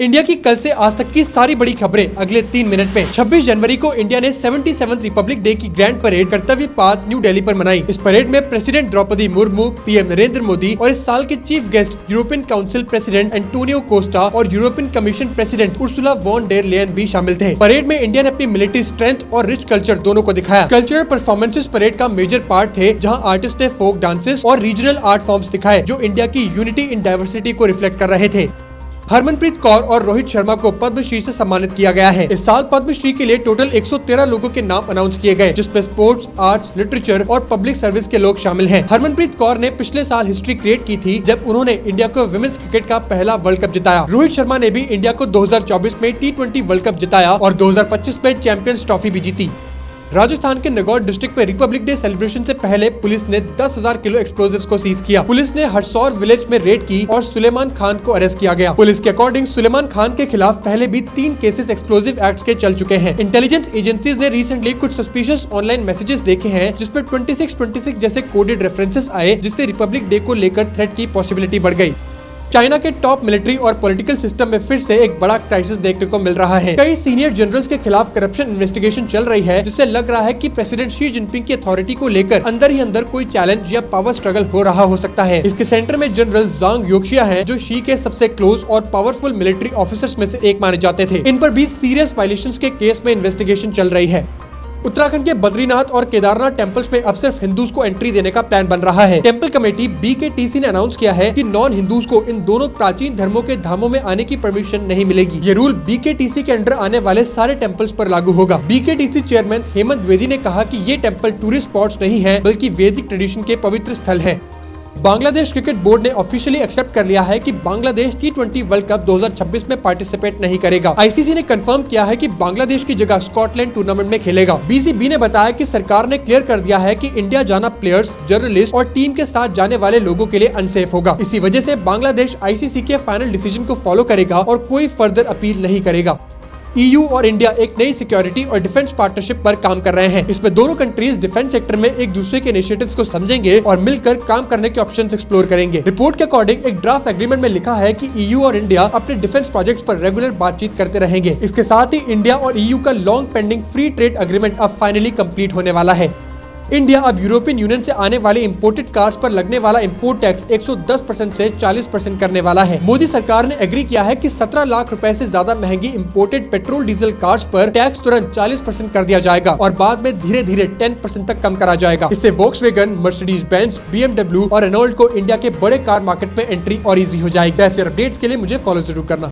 India की कल से आज तक की सारी बड़ी खबरें अगले 3 मिनट में। 26 जनवरी को इंडिया ने 77th रिपब्लिक डे की grand parade Kartavya path new Delhi पर मनाई। इस परेड में प्रेसिडेंट द्रौपदी मुर्मू, पीएम नरेंद्र मोदी और इस साल के chief guest European council president Antonio Costa और European commission president Ursula von der Leyen भी शामिल थे। परेड में इंडिया ने अपनी मिलिट्री स्ट्रेंथ और रिच कल्चर दोनों को दिखाया। कल्चरल परफॉर्मेंसेस परेड का मेजर पार्ट थे, जहाँ आर्टिस्ट ने फोक डांसेस और रीजनल आर्ट फॉर्म्स दिखाए जो इंडिया की यूनिटी इन डाइवर्सिटी को रिफ्लेक्ट कर रहे थे। हरमनप्रीत कौर और रोहित शर्मा को पद्मश्री से सम्मानित किया गया है। इस साल पद्मश्री के लिए टोटल 113 लोगों के नाम अनाउंस किए गए, जिसमें स्पोर्ट्स, आर्ट्स, लिटरेचर और पब्लिक सर्विस के लोग शामिल हैं। हरमनप्रीत कौर ने पिछले साल हिस्ट्री क्रिएट की थी जब उन्होंने इंडिया को विमेंस क्रिकेट का पहला वर्ल्ड कप जिताया। रोहित शर्मा ने भी इंडिया को 2024 में T20 वर्ल्ड कप जिताया और 2025 में चैंपियंस ट्रॉफी भी जीती। राजस्थान के नागौर डिस्ट्रिक्ट में रिपब्लिक डे सेलिब्रेशन से पहले पुलिस ने 10,000 किलो एक्सप्लोजिव्स को सीज किया। पुलिस ने हरसौर विलेज में रेड की और सुलेमान खान को अरेस्ट किया गया। पुलिस के अकॉर्डिंग सुलेमान खान के खिलाफ पहले भी 3 केसेस एक्सप्लोजिव एक्ट्स के चल चुके हैं। इंटेलिजेंस एजेंसीज ने रिसेंटली कुछ सस्पिशियस ऑनलाइन मैसेजेस देखे हैं जिसमें 2626 जैसे कोडेड रेफरेंसेस आए, जिससे रिपब्लिक डे को लेकर थ्रेट की पॉसिबिलिटी बढ़ गई। चाइना के टॉप मिलिट्री और पॉलिटिकल सिस्टम में फिर से एक बड़ा क्राइसिस देखने को मिल रहा है। कई सीनियर जनरल्स के खिलाफ करप्शन इन्वेस्टिगेशन चल रही है, जिससे लग रहा है कि प्रेसिडेंट शी जिनपिंग की अथॉरिटी को लेकर अंदर ही अंदर कोई चैलेंज या पावर स्ट्रगल हो रहा हो सकता है। इसके सेंटर में जनरल जांग योक्शिया हैं, जो शी के सबसे क्लोज और पावरफुल मिलिट्री ऑफिसर्स में से एक माने जाते थे। इन पर भी सीरियस वायलेशंस के केस में इन्वेस्टिगेशन चल रही है। उत्तराखंड के बद्रीनाथ और केदारनाथ टेम्पल्स में अब सिर्फ हिंदूज को एंट्री देने का प्लान बन रहा है। टेम्पल कमेटी BKTC ने अनाउंस किया है कि नॉन हिंदूज को इन दोनों प्राचीन धर्मों के धामों में आने की परमिशन नहीं मिलेगी। ये रूल BKTC के अंडर आने वाले सारे टेम्पल्स पर लागू होगा। BKTC चेयरमैन हेमंत द्विवेदी ने कहा कि ये टेम्पल टूरिस्ट स्पॉट्स नहीं है, बल्कि वैदिक ट्रेडिशन के पवित्र स्थल है। बांग्लादेश क्रिकेट बोर्ड ने ऑफिशियली एक्सेप्ट कर लिया है कि बांग्लादेश T20 वर्ल्ड कप 2026 में पार्टिसिपेट नहीं करेगा। ICC ने कंफर्म किया है कि बांग्लादेश की जगह स्कॉटलैंड टूर्नामेंट में खेलेगा। BCB ने बताया कि सरकार ने क्लियर कर दिया है कि इंडिया जाना प्लेयर्स, जर्नलिस्ट और टीम के साथ जाने वाले लोगों के लिए अनसेफ होगा। इसी वजह से बांग्लादेश ICC के फाइनल डिसीजन को फॉलो करेगा और कोई फर्दर अपील नहीं करेगा। EU और इंडिया एक नई सिक्योरिटी और डिफेंस पार्टनरशिप पर काम कर रहे हैं। इसमें दोनों कंट्रीज डिफेंस सेक्टर में एक दूसरे के इनिशिएटिव्स को समझेंगे और मिलकर काम करने के ऑप्शंस एक्सप्लोर करेंगे। रिपोर्ट के अकॉर्डिंग एक ड्राफ्ट एग्रीमेंट में लिखा है कि EU और इंडिया अपने डिफेंस प्रोजेक्ट्स पर रेगुलर बातचीत करते रहेंगे। इसके साथ ही इंडिया और EU का long pending free trade agreement अब फाइनली कंप्लीट होने वाला है। इंडिया अब यूरोपियन यूनियन से आने वाले इंपोर्टेड कार्स पर लगने वाला इंपोर्ट टैक्स 110% से 40% करने वाला है। मोदी सरकार ने एग्री किया है कि 17 लाख रुपए से ज्यादा महंगी इंपोर्टेड पेट्रोल डीजल कार्स पर टैक्स तुरंत 40% कर दिया जाएगा और बाद में धीरे धीरे 10% तक कम करा जाएगा। इससे वोक्सवैगन, मर्सिडीज बेंज, BMW और रेनॉल्ट को इंडिया के बड़े कार मार्केट में एंट्री और इजी हो जाएगी। ऐसे अपडेट्स के लिए मुझे फॉलो जरूर करना।